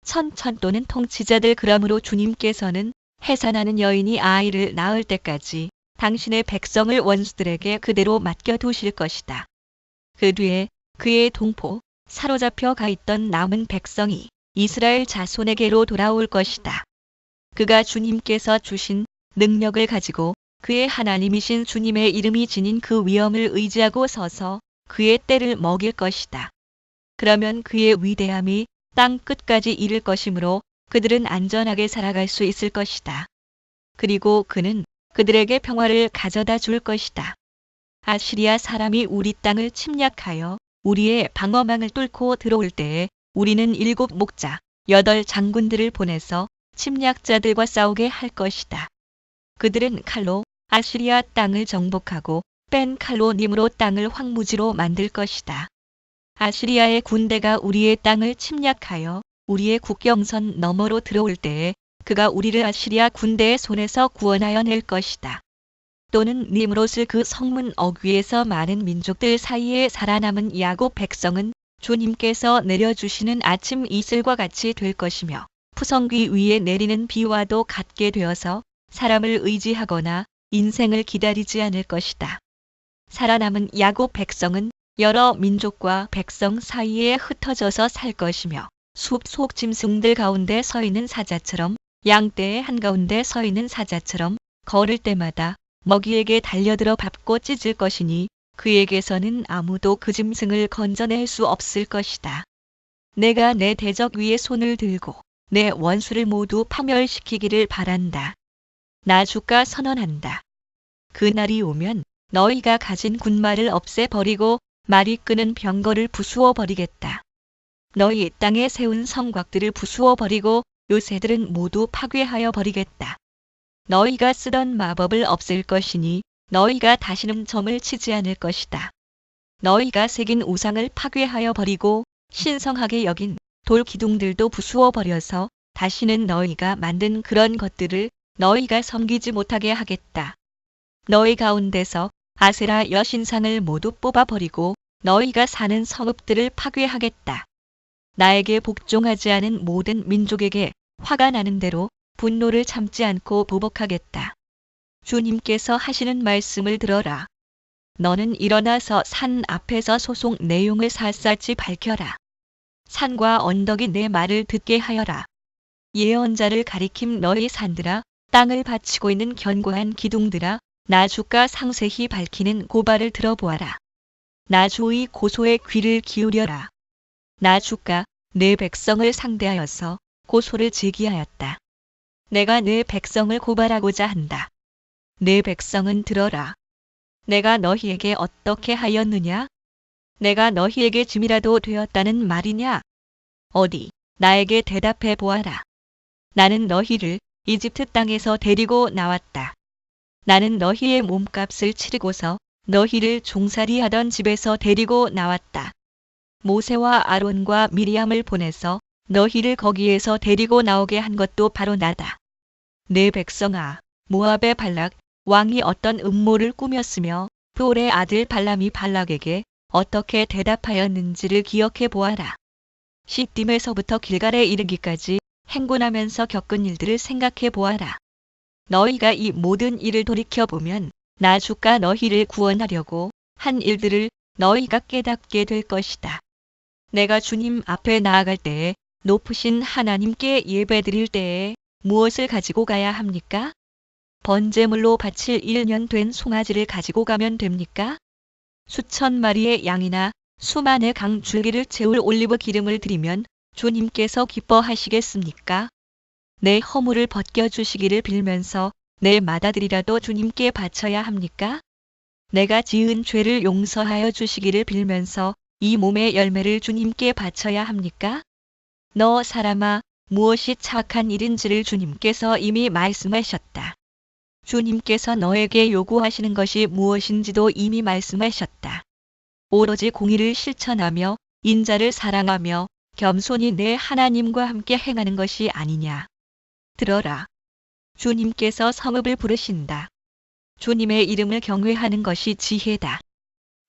천천 또는 통치자들, 그러므로 주님께서는 해산하는 여인이 아이를 낳을 때까지 당신의 백성을 원수들에게 그대로 맡겨두실 것이다. 그 뒤에 그의 동포, 사로잡혀 가 있던 남은 백성이 이스라엘 자손에게로 돌아올 것이다. 그가 주님께서 주신 능력을 가지고 그의 하나님이신 주님의 이름이 지닌 그 위엄을 의지하고 서서 그의 때를 먹일 것이다. 그러면 그의 위대함이 땅 끝까지 이를 것이므로 그들은 안전하게 살아갈 수 있을 것이다. 그리고 그는 그들에게 평화를 가져다 줄 것이다. 아시리아 사람이 우리 땅을 침략하여 우리의 방어망을 뚫고 들어올 때에 우리는 7 목자, 8 장군들을 보내서 침략자들과 싸우게 할 것이다. 그들은 칼로 아시리아 땅을 정복하고 뺀 칼로 님으로 땅을 황무지로 만들 것이다. 아시리아의 군대가 우리의 땅을 침략하여 우리의 국경선 너머로 들어올 때에 그가 우리를 아시리아 군대의 손에서 구원하여 낼 것이다. 또는 니므롯을 그 성문 어귀에서 많은 민족들 사이에 살아남은 야곱 백성은 주님께서 내려주시는 아침 이슬과 같이 될 것이며 푸성귀 위에 내리는 비와도 같게 되어서 사람을 의지하거나 인생을 기다리지 않을 것이다. 살아남은 야곱 백성은 여러 민족과 백성 사이에 흩어져서 살 것이며 숲속 짐승들 가운데 서 있는 사자처럼, 양떼의 한가운데 서 있는 사자처럼 걸을 때마다 먹이에게 달려들어 밟고 찢을 것이니 그에게서는 아무도 그 짐승을 건져낼 수 없을 것이다. 내가 내 대적 위에 손을 들고 내 원수를 모두 파멸시키기를 바란다. 나 주가 선언한다. 그날이 오면 너희가 가진 군마를 없애버리고 말이 끄는 병거를 부수어 버리겠다. 너희 땅에 세운 성곽들을 부수어 버리고 요새들은 모두 파괴하여 버리겠다. 너희가 쓰던 마법을 없앨 것이니 너희가 다시는 점을 치지 않을 것이다. 너희가 새긴 우상을 파괴하여 버리고 신성하게 여긴 돌 기둥들도 부수어 버려서 다시는 너희가 만든 그런 것들을 너희가 섬기지 못하게 하겠다. 너희 가운데서 아세라 여신상을 모두 뽑아버리고 너희가 사는 성읍들을 파괴하겠다. 나에게 복종하지 않은 모든 민족에게 화가 나는 대로 분노를 참지 않고 보복하겠다. 주님께서 하시는 말씀을 들어라. 너는 일어나서 산 앞에서 소송 내용을 샅샅이 밝혀라. 산과 언덕이 내 말을 듣게 하여라. 예언자를 가리킴 너희 산들아, 땅을 바치고 있는 견고한 기둥들아, 나 주가 상세히 밝히는 고발을 들어보아라. 나 주의 고소에 귀를 기울여라. 나 주가 내 백성을 상대하여서 고소를 제기하였다. 내가 내 백성을 고발하고자 한다. 내 백성은 들어라. 내가 너희에게 어떻게 하였느냐? 내가 너희에게 짐이라도 되었다는 말이냐? 어디 나에게 대답해 보아라. 나는 너희를 이집트 땅에서 데리고 나왔다. 나는 너희의 몸값을 치르고서 너희를 종살이 하던 집에서 데리고 나왔다. 모세와 아론과 미리암을 보내서 너희를 거기에서 데리고 나오게 한 것도 바로 나다. 내 백성아, 모압의 발락 왕이 어떤 음모를 꾸몄으며 돛의 아들 발람이 발락에게 어떻게 대답하였는지를 기억해 보아라. 시딤에서부터 길갈에 이르기까지 행군하면서 겪은 일들을 생각해 보아라. 너희가 이 모든 일을 돌이켜보면 나 주가 너희를 구원하려고 한 일들을 너희가 깨닫게 될 것이다. 내가 주님 앞에 나아갈 때에 높으신 하나님께 예배드릴 때에 무엇을 가지고 가야 합니까? 번제물로 바칠 1년 된 송아지를 가지고 가면 됩니까? 수천 마리의 양이나 수만의 강 줄기를 채울 올리브 기름을 드리면 주님께서 기뻐하시겠습니까? 내 허물을 벗겨주시기를 빌면서 내 맏아들이라도 주님께 바쳐야 합니까? 내가 지은 죄를 용서하여 주시기를 빌면서 이 몸의 열매를 주님께 바쳐야 합니까? 너 사람아, 무엇이 착한 일인지를 주님께서 이미 말씀하셨다. 주님께서 너에게 요구하시는 것이 무엇인지도 이미 말씀하셨다. 오로지 공의를 실천하며 인자를 사랑하며 겸손히 내 하나님과 함께 행하는 것이 아니냐. 들어라. 주님께서 성읍을 부르신다. 주님의 이름을 경외하는 것이 지혜다.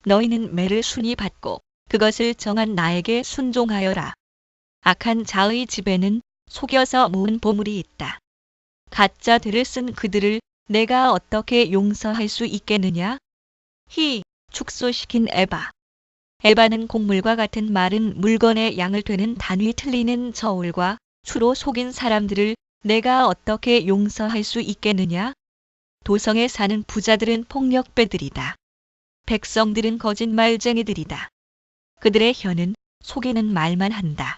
너희는 매를 순히 받고 그것을 정한 나에게 순종하여라. 악한 자의 집에는 속여서 모은 보물이 있다. 가짜들을 쓴 그들을 내가 어떻게 용서할 수 있겠느냐? 축소시킨 에바. 에바는 곡물과 같은 마른 물건의 양을 되는 단위 틀리는 저울과 추로 속인 사람들을 내가 어떻게 용서할 수 있겠느냐? 도성에 사는 부자들은 폭력배들이다. 백성들은 거짓말쟁이들이다. 그들의 혀는 속이는 말만 한다.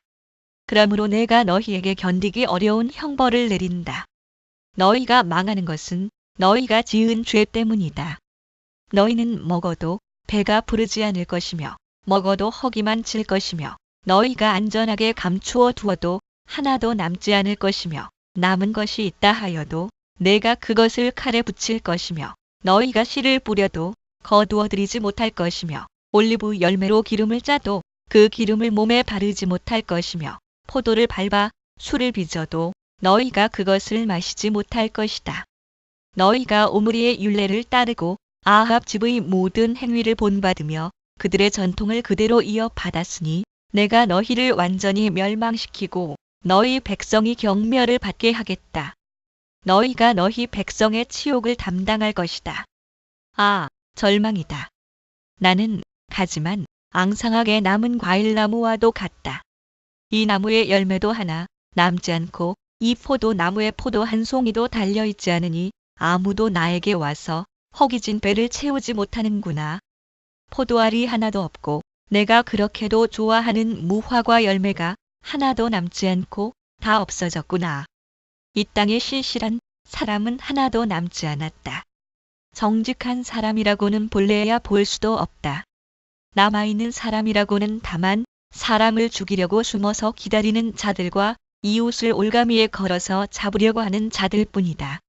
그러므로 내가 너희에게 견디기 어려운 형벌을 내린다. 너희가 망하는 것은 너희가 지은 죄 때문이다. 너희는 먹어도 배가 부르지 않을 것이며 먹어도 허기만 질 것이며 너희가 안전하게 감추어 두어도 하나도 남지 않을 것이며 남은 것이 있다 하여도 내가 그것을 칼에 붙일 것이며 너희가 씨를 뿌려도 거두어 들이지 못할 것이며 올리브 열매로 기름을 짜도 그 기름을 몸에 바르지 못할 것이며 포도를 밟아 술을 빚어도 너희가 그것을 마시지 못할 것이다. 너희가 오므리의 율례를 따르고 아합 집의 모든 행위를 본받으며 그들의 전통을 그대로 이어받았으니 내가 너희를 완전히 멸망시키고 너희 백성이 경멸을 받게 하겠다. 너희가 너희 백성의 치욕을 담당할 것이다. 절망이다. 나는 가지만 앙상하게 남은 과일나무와도 같다. 이 나무의 열매도 하나 남지 않고 이 포도나무의 포도 한 송이도 달려있지 않으니 아무도 나에게 와서 허기진 배를 채우지 못하는구나. 포도알이 하나도 없고 내가 그렇게도 좋아하는 무화과 열매가 하나도 남지 않고 다 없어졌구나. 이 땅에 신실한 사람은 하나도 남지 않았다. 정직한 사람이라고는 본래야 볼 수도 없다. 남아있는 사람이라고는 다만 사람을 죽이려고 숨어서 기다리는 자들과 이웃을 올가미에 걸어서 잡으려고 하는 자들뿐이다.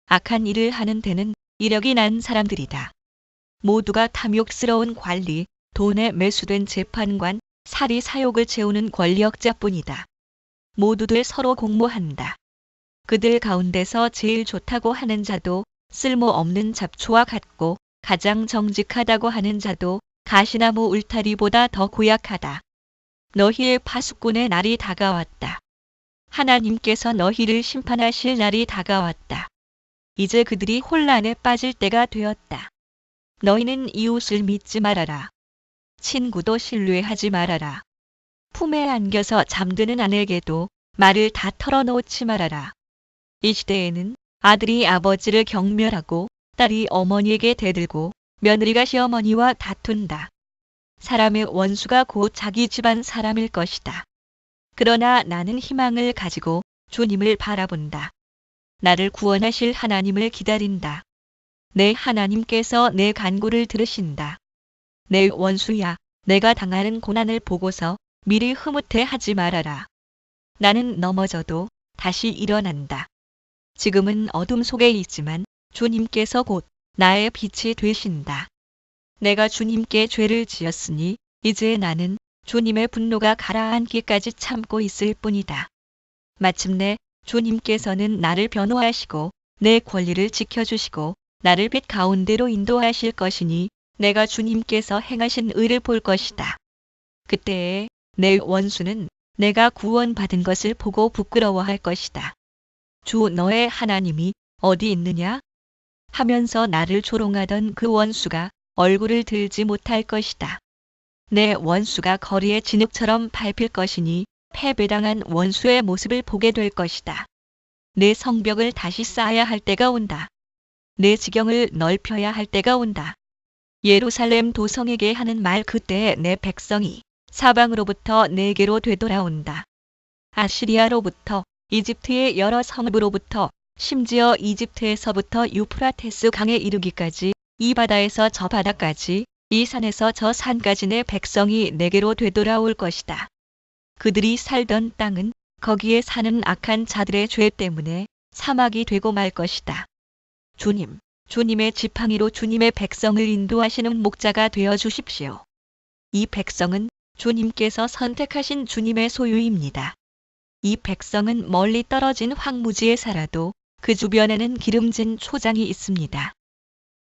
악한 일을 하는 데는 이력이 난 사람들이다. 모두가 탐욕스러운 관리, 돈에 매수된 재판관, 사리 사욕을 채우는 권력자뿐이다. 모두들 서로 공모한다. 그들 가운데서 제일 좋다고 하는 자도 쓸모없는 잡초와 같고 가장 정직하다고 하는 자도 가시나무 울타리보다 더 고약하다. 너희의 파수꾼의 날이 다가왔다. 하나님께서 너희를 심판하실 날이 다가왔다. 이제 그들이 혼란에 빠질 때가 되었다. 너희는 이웃을 믿지 말아라. 친구도 신뢰하지 말아라. 품에 안겨서 잠드는 아내에게도 말을 다 털어놓지 말아라. 이 시대에는 아들이 아버지를 경멸하고 딸이 어머니에게 대들고 며느리가 시어머니와 다툰다. 사람의 원수가 곧 자기 집안 사람일 것이다. 그러나 나는 희망을 가지고 주님을 바라본다. 나를 구원하실 하나님을 기다린다. 내 하나님께서 내 간구를 들으신다. 내 원수야, 내가 당하는 고난을 보고서 미리 흐뭇해하지 말아라. 나는 넘어져도 다시 일어난다. 지금은 어둠 속에 있지만 주님께서 곧 나의 빛이 되신다. 내가 주님께 죄를 지었으니 이제 나는 주님의 분노가 가라앉기까지 참고 있을 뿐이다. 마침내 주님께서는 나를 변호하시고 내 권리를 지켜주시고 나를 빛 가운데로 인도하실 것이니 내가 주님께서 행하신 의를 볼 것이다. 그때에 내 원수는 내가 구원받은 것을 보고 부끄러워할 것이다. 주 너의 하나님이 어디 있느냐? 하면서 나를 조롱하던 그 원수가 얼굴을 들지 못할 것이다. 내 원수가 거리의 진흙처럼 밟힐 것이니 패배당한 원수의 모습을 보게 될 것이다. 내 성벽을 다시 쌓아야 할 때가 온다. 내 지경을 넓혀야 할 때가 온다. 예루살렘 도성에게 하는 말 그때에 내 백성이 사방으로부터 내게로 되돌아온다. 아시리아로부터 이집트의 여러 성읍으로부터 심지어 이집트에서부터 유프라테스 강에 이르기까지 이 바다에서 저 바다까지, 이 산에서 저 산까지 내 백성이 내게로 되돌아올 것이다. 그들이 살던 땅은 거기에 사는 악한 자들의 죄 때문에 사막이 되고 말 것이다. 주님, 주님의 지팡이로 주님의 백성을 인도하시는 목자가 되어 주십시오. 이 백성은 주님께서 선택하신 주님의 소유입니다. 이 백성은 멀리 떨어진 황무지에 살아도 그 주변에는 기름진 초장이 있습니다.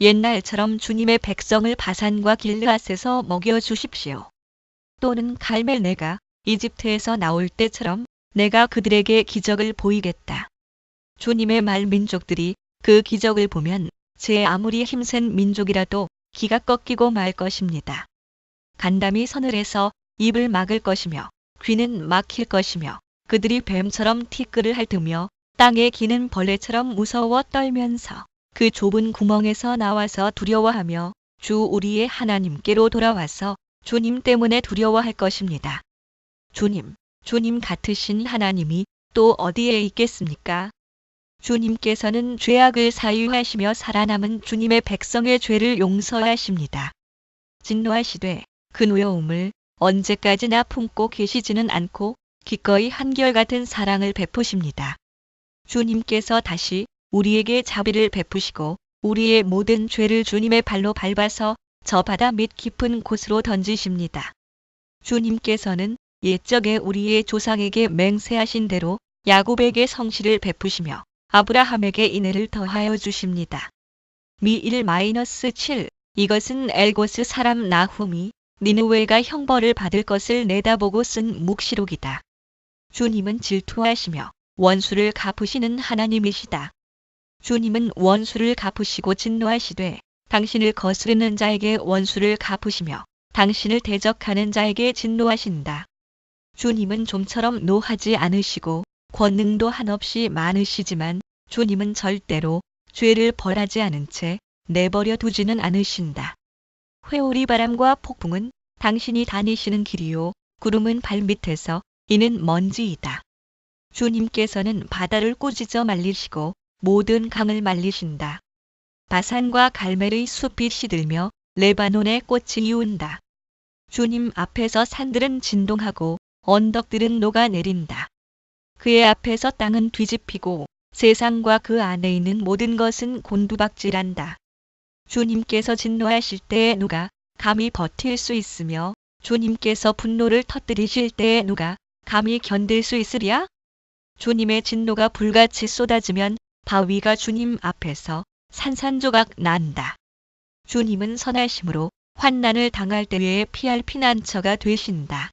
옛날처럼 주님의 백성을 바산과 길르앗에서 먹여 주십시오. 또는 갈멜 내가 이집트에서 나올 때처럼 내가 그들에게 기적을 보이겠다. 주님의 말 민족들이 그 기적을 보면 제 아무리 힘센 민족이라도 기가 꺾이고 말 것입니다. 간담이 서늘해서 입을 막을 것이며 귀는 막힐 것이며 그들이 뱀처럼 티끌을 핥으며 땅에 기는 벌레처럼 무서워 떨면서 그 좁은 구멍에서 나와서 두려워하며 주 우리의 하나님께로 돌아와서 주님 때문에 두려워할 것입니다. 주님 같으신 하나님이 또 어디에 있겠습니까? 주님께서는 죄악을 사유하시며 살아남은 주님의 백성의 죄를 용서하십니다. 진노하시되 그 노여움을 언제까지나 품고 계시지는 않고 기꺼이 한결같은 사랑을 베푸십니다. 주님께서 다시 우리에게 자비를 베푸시고 우리의 모든 죄를 주님의 발로 밟아서 저 바다 밑 깊은 곳으로 던지십니다. 주님께서는 옛적에 우리의 조상에게 맹세하신 대로 야곱에게 성실을 베푸시며 아브라함에게 인애를 더하여 주십니다. 미 1-7 이것은 엘고스 사람 나훔이 니느웨가 형벌을 받을 것을 내다보고 쓴 묵시록이다. 주님은 질투하시며 원수를 갚으시는 하나님이시다. 주님은 원수를 갚으시고 진노하시되 당신을 거스르는 자에게 원수를 갚으시며 당신을 대적하는 자에게 진노하신다. 주님은 좀처럼 노하지 않으시고 권능도 한없이 많으시지만 주님은 절대로 죄를 벌하지 않은 채 내버려 두지는 않으신다. 회오리 바람과 폭풍은 당신이 다니시는 길이요 구름은 발밑에서 이는 먼지이다. 주님께서는 바다를 꾸짖어 말리시고 모든 강을 말리신다. 바산과 갈멜의 숲이 시들며 레바논의 꽃이 이운다. 주님 앞에서 산들은 진동하고 언덕들은 녹아내린다. 그의 앞에서 땅은 뒤집히고 세상과 그 안에 있는 모든 것은 곤두박질한다. 주님께서 진노하실 때에 누가 감히 버틸 수 있으며 주님께서 분노를 터뜨리실 때에 누가 감히 견딜 수 있으랴? 주님의 진노가 불같이 쏟아지면 바위가 주님 앞에서 산산조각 난다. 주님은 선하심으로 환난을 당할 때에 피할 피난처가 되신다.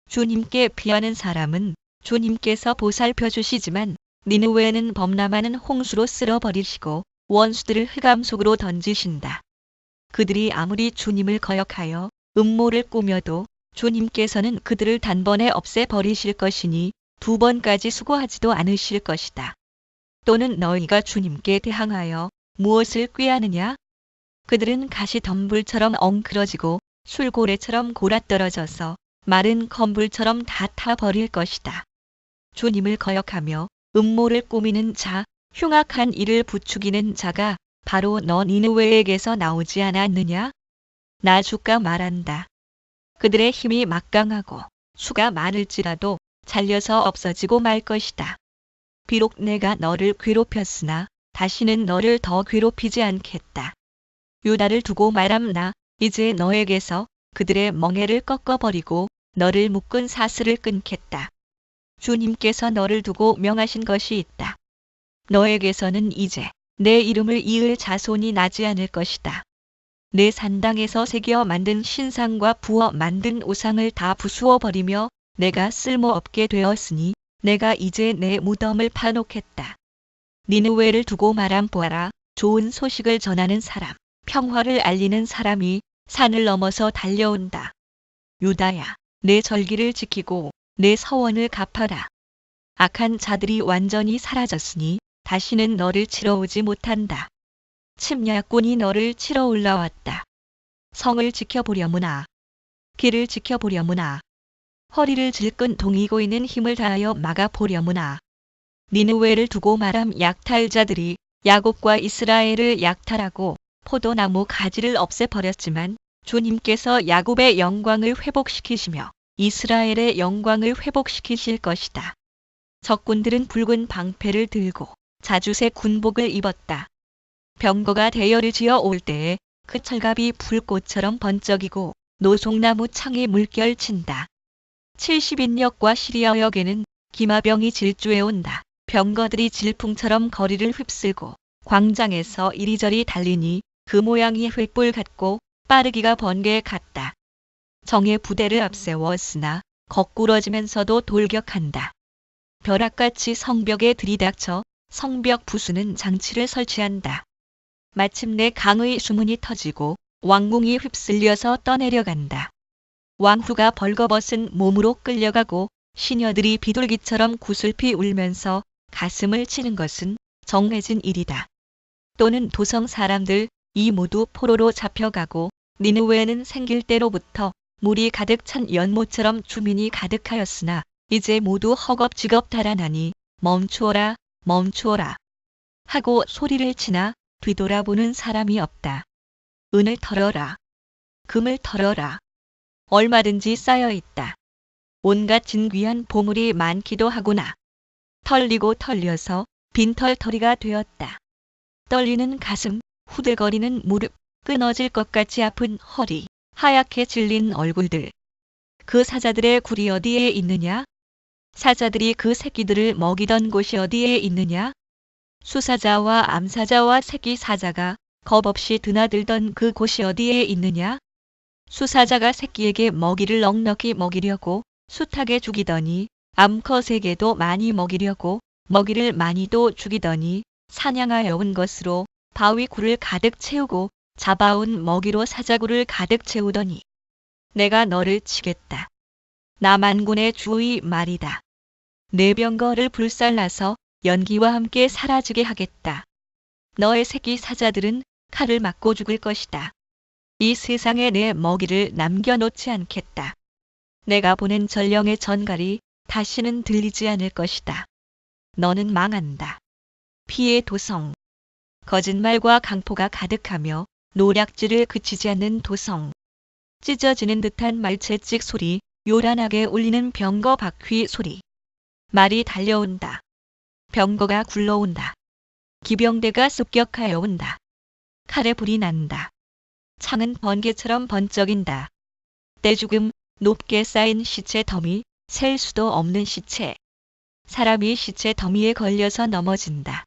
주님께 피하는 사람은 주님께서 보살펴 주시지만 니느웨는 범람하는 홍수로 쓸어버리시고 원수들을 흑암 속으로 던지신다. 그들이 아무리 주님을 거역하여 음모를 꾸며도 주님께서는 그들을 단번에 없애버리실 것이니 2번까지 수고하지도 않으실 것이다. 또는 너희가 주님께 대항하여 무엇을 꾀하느냐? 그들은 가시덤불처럼 엉클어지고 술고래처럼 골아떨어져서 마른 건불처럼 다 타버릴 것이다. 주님을 거역하며 음모를 꾸미는 자, 흉악한 일을 부추기는 자가 바로 너 니느웨에게서 나오지 않았느냐? 나 주가 말한다. 그들의 힘이 막강하고 수가 많을지라도 잘려서 없어지고 말 것이다. 비록 내가 너를 괴롭혔으나 다시는 너를 더 괴롭히지 않겠다. 유다를 두고 말함나 이제 너에게서 그들의 멍에를 꺾어버리고 너를 묶은 사슬을 끊겠다. 주님께서 너를 두고 명하신 것이 있다. 너에게서는 이제 내 이름을 이을 자손이 나지 않을 것이다. 내 산당에서 새겨 만든 신상과 부어 만든 우상을 다 부수어 버리며 내가 쓸모없게 되었으니 내가 이제 내 무덤을 파놓겠다. 니느웨를 두고 말함 보아라. 좋은 소식을 전하는 사람, 평화를 알리는 사람이 산을 넘어서 달려온다. 유다야, 내 절기를 지키고 내 서원을 갚아라. 악한 자들이 완전히 사라졌으니 다시는 너를 치러 오지 못한다. 침략군이 너를 치러 올라왔다. 성을 지켜보려무나. 길을 지켜보려무나. 허리를 질끈 동이고 있는 힘을 다하여 막아보려무나. 니느웨를 두고 말함 약탈자들이 야곱과 이스라엘을 약탈하고 포도나무 가지를 없애버렸지만 주님께서 야곱의 영광을 회복시키시며 이스라엘의 영광을 회복시키실 것이다. 적군들은 붉은 방패를 들고 자주색 군복을 입었다. 병거가 대열을 지어 올 때에 그 철갑이 불꽃처럼 번쩍이고 노송나무 창이 물결친다. 70인역과 시리아역에는 기마병이 질주해 온다. 병거들이 질풍처럼 거리를 휩쓸고 광장에서 이리저리 달리니 그 모양이 횃불 같고 빠르기가 번개 같다. 정예 부대를 앞세웠으나 거꾸러지면서도 돌격한다. 벼락같이 성벽에 들이닥쳐 성벽 부수는 장치를 설치한다. 마침내 강의 수문이 터지고 왕궁이 휩쓸려서 떠내려간다. 왕후가 벌거벗은 몸으로 끌려가고 시녀들이 비둘기처럼 구슬피 울면서 가슴을 치는 것은 정해진 일이다. 또는 도성 사람들 이 모두 포로로 잡혀가고 니느웨는 생길 때로부터 물이 가득 찬 연못처럼 주민이 가득하였으나 이제 모두 허겁지겁 달아나니 멈추어라 멈추어라 하고 소리를 치나 뒤돌아보는 사람이 없다. 은을 털어라. 금을 털어라. 얼마든지 쌓여 있다. 온갖 진귀한 보물이 많기도 하구나. 털리고 털려서 빈털터리가 되었다. 떨리는 가슴, 후들거리는 무릎, 끊어질 것 같이 아픈 허리, 하얗게 질린 얼굴들. 그 사자들의 굴이 어디에 있느냐? 사자들이 그 새끼들을 먹이던 곳이 어디에 있느냐? 수사자와 암사자와 새끼 사자가 겁없이 드나들던 그 곳이 어디에 있느냐? 수사자가 새끼에게 먹이를 넉넉히 먹이려고 숱하게 죽이더니 암컷에게도 많이 먹이려고 먹이를 많이도 죽이더니 사냥하여 온 것으로 바위 굴을 가득 채우고 잡아온 먹이로 사자굴을 가득 채우더니 내가 너를 치겠다. 나 만군의 주의 말이다. 내 병거를 불살라서 연기와 함께 사라지게 하겠다. 너의 새끼 사자들은 칼을 맞고 죽을 것이다. 이 세상에 내 먹이를 남겨놓지 않겠다. 내가 보낸 전령의 전갈이 다시는 들리지 않을 것이다. 너는 망한다. 피의 도성. 거짓말과 강포가 가득하며 노략질을 그치지 않는 도성. 찢어지는 듯한 말채찍 소리, 요란하게 울리는 병거 바퀴 소리. 말이 달려온다. 병거가 굴러온다. 기병대가 습격하여 온다. 칼에 불이 난다. 창은 번개처럼 번쩍인다. 떼죽음, 높게 쌓인 시체 더미, 셀 수도 없는 시체. 사람이 시체 더미에 걸려서 넘어진다.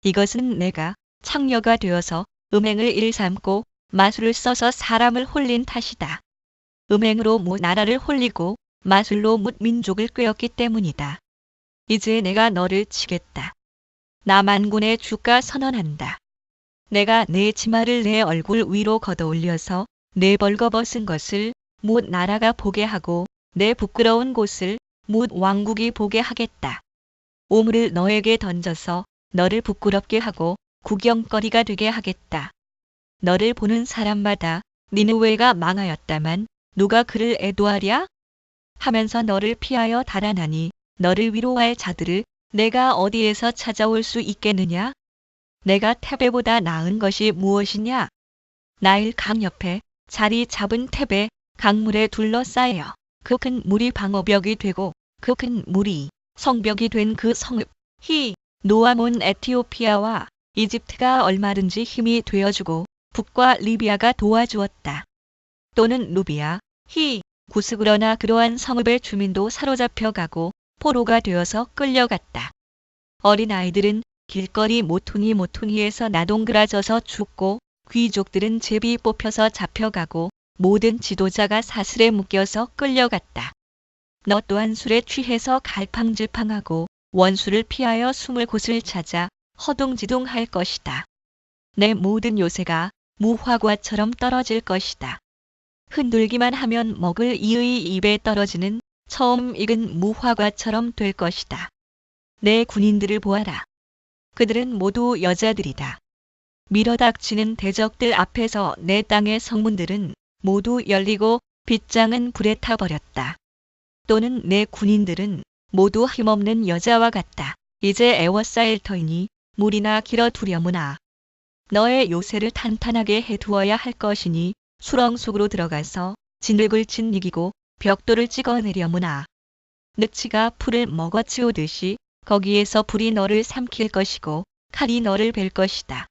이것은 내가 창녀가 되어서 음행을 일삼고 마술을 써서 사람을 홀린 탓이다. 음행으로 무 나라를 홀리고 마술로 무 민족을 꿰었기 때문이다. 이제 내가 너를 치겠다. 나 만군의 주가 선언한다. 내가 내 치마를 내 얼굴 위로 걷어올려서 내 벌거벗은 것을 뭇 나라가 보게 하고 내 부끄러운 곳을 뭇 왕국이 보게 하겠다. 오물을 너에게 던져서 너를 부끄럽게 하고 구경거리가 되게 하겠다. 너를 보는 사람마다 니느웨가 망하였다만 누가 그를 애도하랴? 하면서 너를 피하여 달아나니 너를 위로할 자들을 내가 어디에서 찾아올 수 있겠느냐? 내가 테베보다 나은 것이 무엇이냐? 나일 강 옆에 자리 잡은 테베 강물에 둘러싸여 그 큰 물이 방어벽이 되고 그 큰 물이 성벽이 된 그 성읍 히 노아몬 에티오피아와 이집트가 얼마든지 힘이 되어주고 북과 리비아가 도와주었다. 또는 누비아, 히, 구스 그러나 그러한 성읍의 주민도 사로잡혀가고 포로가 되어서 끌려갔다. 어린아이들은 길거리 모퉁이에서 나동그라져서 죽고 귀족들은 제비 뽑혀서 잡혀가고 모든 지도자가 사슬에 묶여서 끌려갔다. 너 또한 술에 취해서 갈팡질팡하고 원수를 피하여 숨을 곳을 찾아 허둥지둥할 것이다. 내 모든 요새가 무화과처럼 떨어질 것이다. 흔들기만 하면 먹을 이의 입에 떨어지는 처음 익은 무화과처럼 될 것이다. 내 군인들을 보아라. 그들은 모두 여자들이다. 밀어닥치는 대적들 앞에서 내 땅의 성문들은 모두 열리고 빗장은 불에 타버렸다. 또는 내 군인들은 모두 힘없는 여자와 같다. 이제 에워싸일 터이니 물이나 길어 두려무나. 너의 요새를 탄탄하게 해두어야 할 것이니 수렁 속으로 들어가서 진흙을 짓이기고 벽돌을 찍어내려무나. 느치가 풀을 먹어치우듯이 거기에서 불이 너를 삼킬 것이고 칼이 너를 벨 것이다.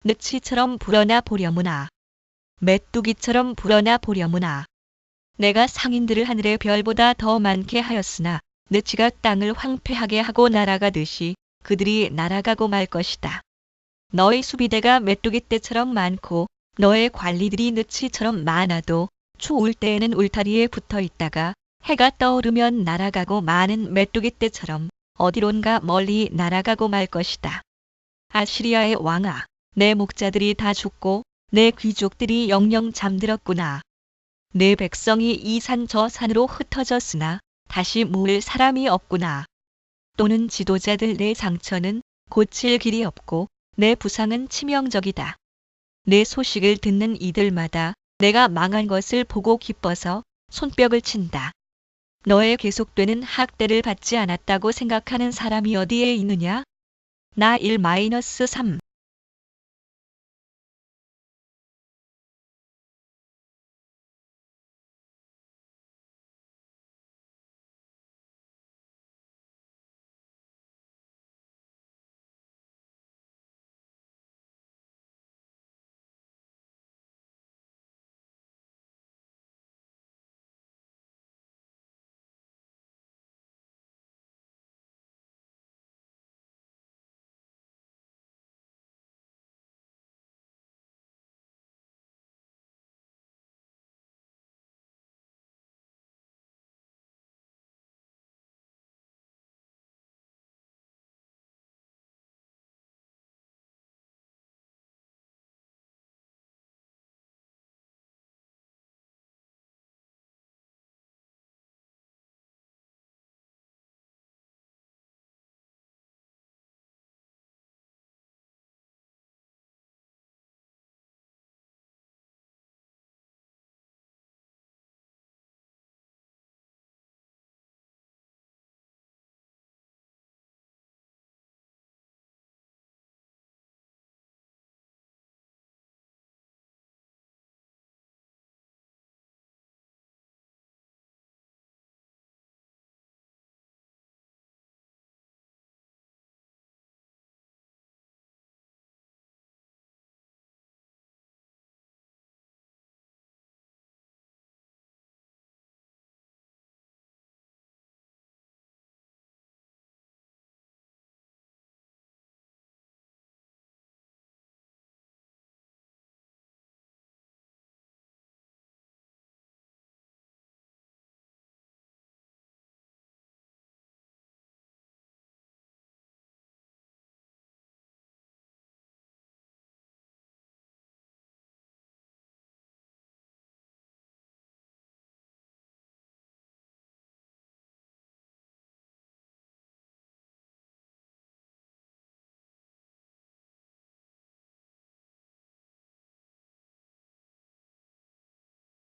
느치처럼 불어나 보려무나. 메뚜기처럼 불어나 보려무나. 내가 상인들을 하늘의 별보다 더 많게 하였으나 느치가 땅을 황폐하게 하고 날아가듯이 그들이 날아가고 말 것이다. 너의 수비대가 메뚜기 떼처럼 많고 너의 관리들이 느치처럼 많아도 추울 때에는 울타리에 붙어 있다가 해가 떠오르면 날아가고 많은 메뚜기 떼처럼 어디론가 멀리 날아가고 말 것이다. 아시리아의 왕아, 내 목자들이 다 죽고 내 귀족들이 영영 잠들었구나. 내 백성이 이 산 저 산으로 흩어졌으나 다시 모을 사람이 없구나. 또는 지도자들 내 상처는 고칠 길이 없고 내 부상은 치명적이다. 내 소식을 듣는 이들마다 내가 망한 것을 보고 기뻐서 손뼉을 친다. 너의 계속되는 학대를 받지 않았다고 생각하는 사람이 어디에 있느냐? 나 1-3